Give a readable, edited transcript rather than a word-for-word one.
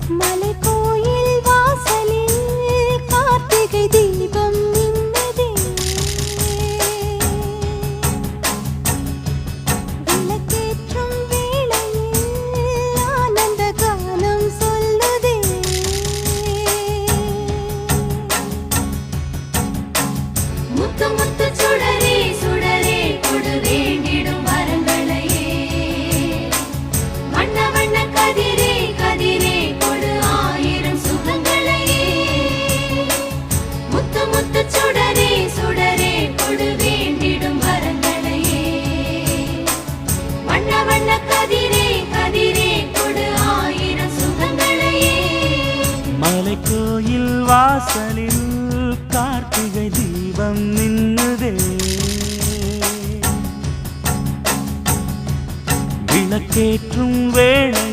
மலைக்கோயில் வாசலில் கார்த்திகை தீபம் மின்னுதே. விளக்கேற்றும் வேளையில் ஆனந்த கானம் சொல்லுதே. முத்து முத்து சுடரே சுடரே கொடு வேண்டிடும் வரங்களையே. வண்ண வண்ண கதிரே கதிரே கொடு ஆயிரம் சுகங்களையே. முத்து முத்து சுடரே சுடரே கொடு வேண்டிடும் வரங்களையே. வண்ண வண்ண கதிரே கதிரே கொடு ஆயிரம் சுகங்களையே. மலைக்கோயில் வாசலில் கார்த்திகை தீபம் மின்னுதே. விளக்கேற்றும் வேளை